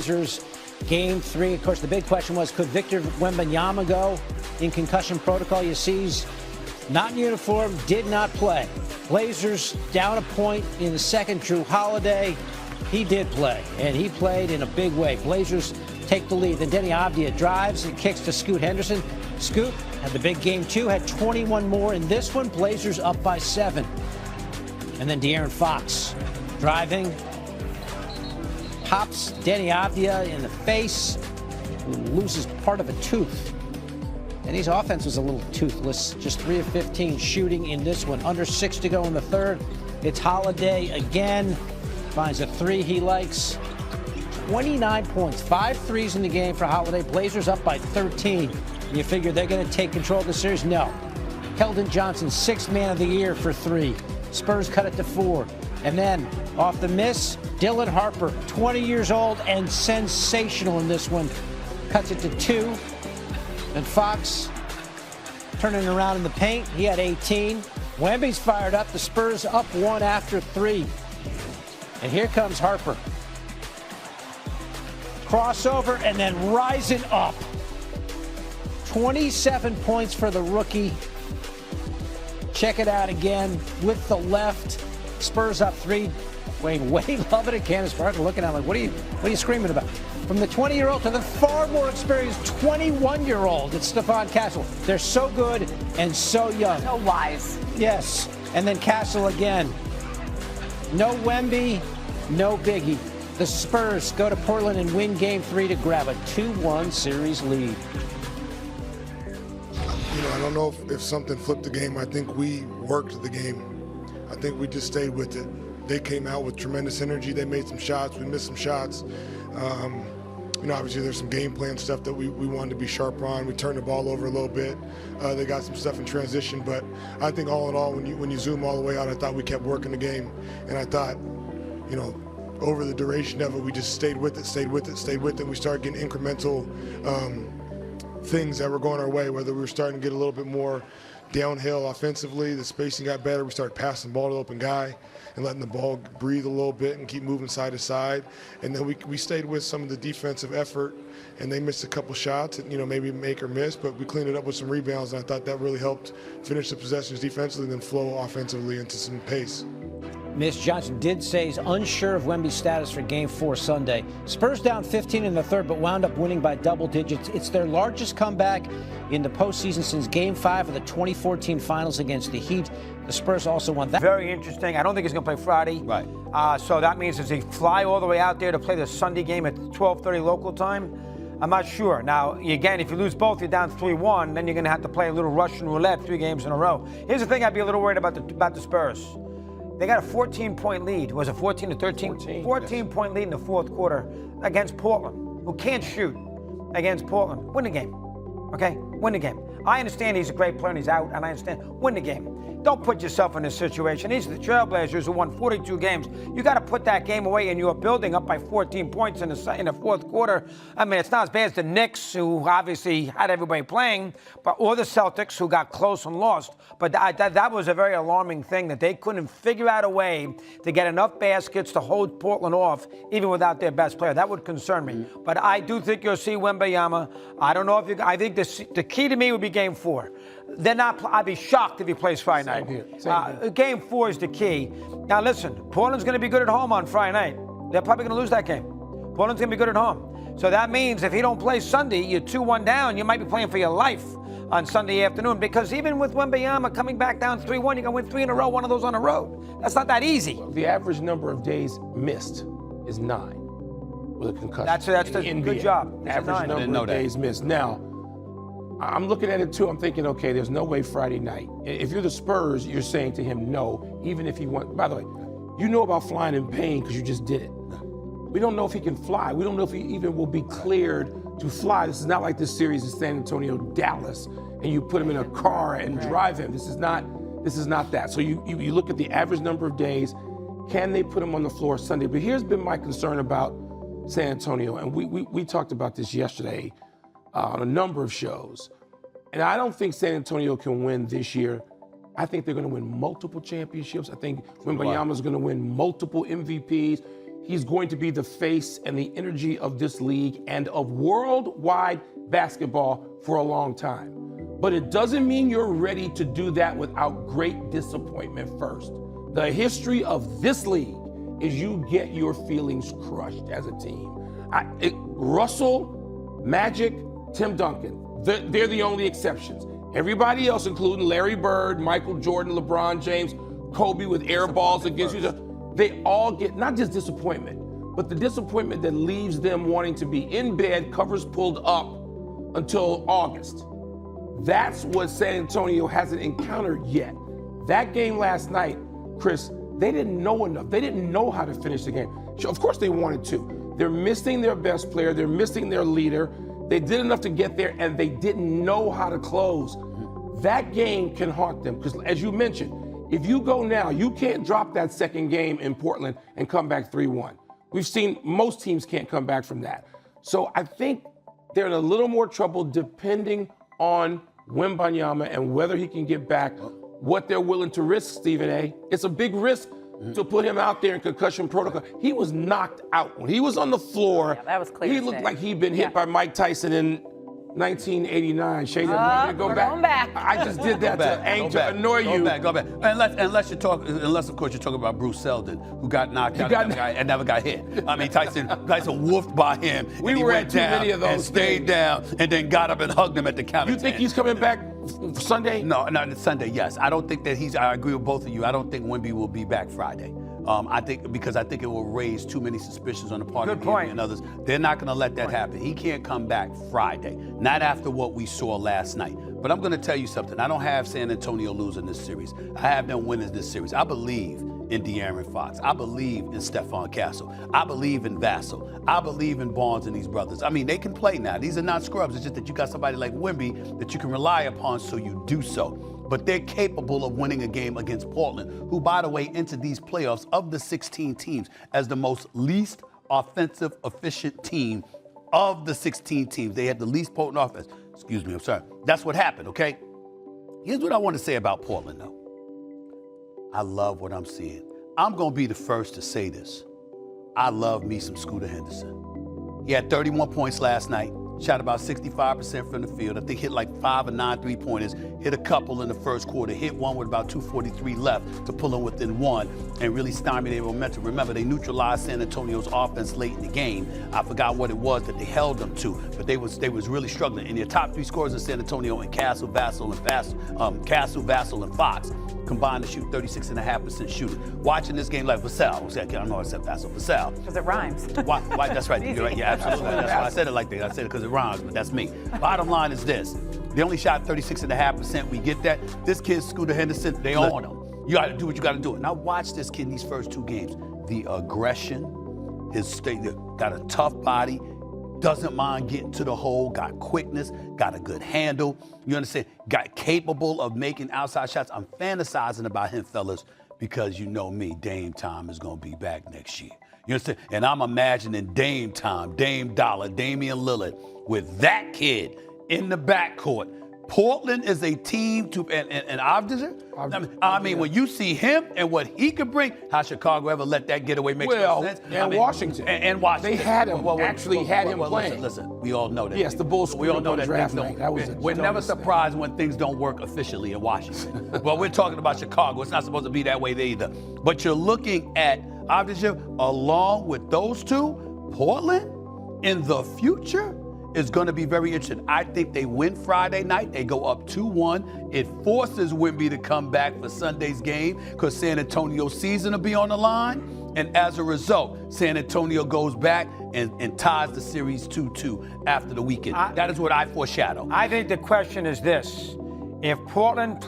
Blazers game 3. Of course, the big question was, could Victor Wembanyama go in concussion protocol? You see, he's not in uniform, did not play. Blazers down a point in the second. Drew Holiday, he did play, and he played in a big way. Blazers take the lead. Then Denny Avdia drives and kicks to Scoot Henderson. Scoot had the big game 2, had 21 more in this one. Blazers up by 7. And then De'Aaron Fox driving, pops Denny Avdia in the face, who loses part of a tooth. And his offense was a little toothless, just 3 of 15 shooting in this one. Under 6 to go in the third. It's Holiday again, finds a 3 he likes. 29 points, 5 threes in the game for Holiday. Blazers up by 13. You figure they're going to take control of the series? No. Keldon Johnson, 6th man of the year for 3. Spurs cut it to 4. And then off the miss, Dylan Harper, 20 years old and sensational in this one, cuts it to 2. And Fox turning around in the paint. He had 18. Wemby's fired up. The Spurs up 1 after 3. And here comes Harper. Crossover and then rising up. 27 points for the rookie. Check it out again with the left. Spurs up 3. Wayne loving it. Candace Parker looking at him like, what are you screaming about? From the 20-year-old to the far more experienced 21-year-old, it's Stephon Castle. They're so good and so young. So wise. Yes. And then Castle again. No Wemby, no Biggie. The Spurs go to Portland and win game 3 to grab a 2-1 series lead. I don't know if something flipped the game. I think we worked the game. I think we just stayed with it. They came out with tremendous energy. They made some shots. We missed some shots. Obviously there's some game plan stuff that we wanted to be sharp on. We turned the ball over a little bit. They got some stuff in transition, but I think all in all, when you zoom all the way out, I thought we kept working the game, and I thought, over the duration of it, we just stayed with it. We started getting incremental things that were going our way, whether we were starting to get a little bit more downhill offensively, the spacing got better, we started passing the ball to the open guy and letting the ball breathe a little bit and keep moving side to side. And then we stayed with some of the defensive effort, and they missed a couple shots, maybe make or miss, but we cleaned it up with some rebounds, and I thought that really helped finish the possessions defensively and then flow offensively into some pace. Miss Johnson did say he's unsure of Wemby's status for Game 4 Sunday. Spurs down 15 in the third, but wound up winning by double digits. It's their largest comeback in the postseason since Game 5 of the 2014 Finals against the Heat. The Spurs also won that. Very interesting. I don't think he's going to play Friday. Right. So that means does he fly all the way out there to play the Sunday game at 12:30 local time? I'm not sure. Now, again, if you lose both, you're down 3-1. Then you're going to have to play a little Russian roulette 3 games in a row. Here's the thing I'd be a little worried about the Spurs. They got a 14-point lead. Was it 14 to 13? 14-point lead in the fourth quarter against Portland, who can't shoot against Portland. Win the game, okay? Win the game. I understand he's a great player and he's out, and I understand. Win the game. Don't put yourself in this situation. These are the Trailblazers who won 42 games. You got to put that game away, and you're building up by 14 points in the fourth quarter. I mean, it's not as bad as the Knicks, who obviously had everybody playing, or the Celtics, who got close and lost. But that was a very alarming thing, that they couldn't figure out a way to get enough baskets to hold Portland off, even without their best player. That would concern me. But I do think you'll see Wembanyama. I don't know if I think the key to me would be Game 4. They're not. I'd be shocked if he plays Friday night. Same here. Game 4 is the key. Now listen, Portland's going to be good at home on Friday night. They're probably going to lose that game. Portland's going to be good at home. So that means if he don't play Sunday, you're 2-1 down. You might be playing for your life on Sunday afternoon, because even with Wembanyama coming back down 3-1, you're going to win 3 in a row, one of those on the road. That's not that easy. The average number of days missed is 9 with a concussion. That's the good job. Average number of days missed. Now, I'm looking at it too. I'm thinking, okay, there's no way Friday night. If you're the Spurs, you're saying to him no, even if he wants. By the way, you know about flying in pain because you just did it. We don't know if he can fly. We don't know if he even will be cleared to fly. This is not like this series in San Antonio, Dallas, and you put him in a car and drive him. This is not that. So you look at the average number of days. Can they put him on the floor Sunday? But here's been my concern about San Antonio, and we talked about this yesterday on a number of shows. And I don't think San Antonio can win this year. I think they're going to win multiple championships. I think Wembanyama is going to win multiple MVPs. he's going to be the face and the energy of this league and of worldwide basketball for a long time. But it doesn't mean you're ready to do that without great disappointment first. The history of this league is you get your feelings crushed as a team. Russell, Magic, Tim Duncan, they're the only exceptions. Everybody else, including Larry Bird, Michael Jordan, LeBron James, Kobe with air balls against you, they all get not just disappointment, but the disappointment that leaves them wanting to be in bed, covers pulled up until August. That's what San Antonio hasn't encountered yet. That game last night, Chris, they didn't know enough. They didn't know how to finish the game. Of course they wanted to. They're missing their best player. They're missing their leader. They did enough to get there, and they didn't know how to close. That game can haunt them because, as you mentioned, if you go now, you can't drop that second game in Portland and come back 3-1. We've seen most teams can't come back from that. So I think they're in a little more trouble depending on Wembanyama and whether he can get back, what they're willing to risk, Stephen A. It's a big risk to put him out there in concussion protocol. He was knocked out. When he was on the floor, that was clear he looked like he'd been hit by Mike Tyson in 1989. Shayden, we're going back. I just did that to annoy you. Go back. Unless of course you're talking about Bruce Seldon, who got knocked out and never got hit. I mean, Tyson woofed by him. We were at too many of those and stayed down and then got up and hugged him at the count. You think he's coming back Sunday? No, Sunday, yes. I don't think that I agree with both of you. I don't think Wemby will be back Friday. I think it will raise too many suspicions on the part of him and others. They're not going to let that happen. He can't come back Friday, not after what we saw last night. But I'm going to tell you something. I don't have San Antonio losing this series. I have them winning this series. I believe in De'Aaron Fox. I believe in Stephon Castle. I believe in Vassell. I believe in Barnes and these brothers. I mean, they can play now. These are not scrubs. It's just that you got somebody like Wemby that you can rely upon, so you do so. But they're capable of winning a game against Portland, who, by the way, entered these playoffs of the 16 teams as the most least offensive efficient team of the 16 teams. They had the least potent offense. Excuse me, I'm sorry. That's what happened, okay? Here's what I want to say about Portland, though. I love what I'm seeing. I'm going to be the first to say this. I love me some Scooter Henderson. He had 31 points last night. Shot about 65% from the field. I think hit like 5 or 9 3-pointers. Hit a couple in the first quarter. Hit one with about 2:43 left to pull them within one and really stymie their momentum. Remember, they neutralized San Antonio's offense late in the game. I forgot what it was that they held them to, but they was really struggling. And their top three scorers in San Antonio and Castle, Vassell, and Fox combined to shoot 36.5% shooting. Watching this game like Vassell. I don't know I said Vassell. Vassell. Because it rhymes. Why? That's right. You're right. Yeah, absolutely. That's why I said it like that. I said it because it rhymes, but that's me. Bottom line is this. They only shot 36.5%. We get that. This kid, Scooter Henderson, they own him. You got to do what you got to do. Now watch this kid in these first two games. The aggression, his state, got a tough body, doesn't mind getting to the hole, got quickness, got a good handle. You understand? Got capable of making outside shots. I'm fantasizing about him, fellas, because you know me, Dame time is going to be back next year. You understand? And I'm imagining Dame time, Dame Dollar, Damian Lillard with that kid in the backcourt. Portland is a team to, and I mean, when you see him and what he could bring, how Chicago ever let that get away makes no sense. And Washington. And Washington. They had him, had him playing. Listen, we all know that. Yes, the Bulls, we all know that draft things don't. We're never surprised when things don't work officially in Washington. Well, we're talking about Chicago. It's not supposed to be that way there either. But you're looking at, along with those two, Portland in the future is going to be very interesting. I think they win Friday night. They go up 2-1. It forces Wemby to come back for Sunday's game because San Antonio's season will be on the line. And as a result, San Antonio goes back and ties the series 2-2 after the weekend. That is what I foreshadow. I think the question is this. If Portland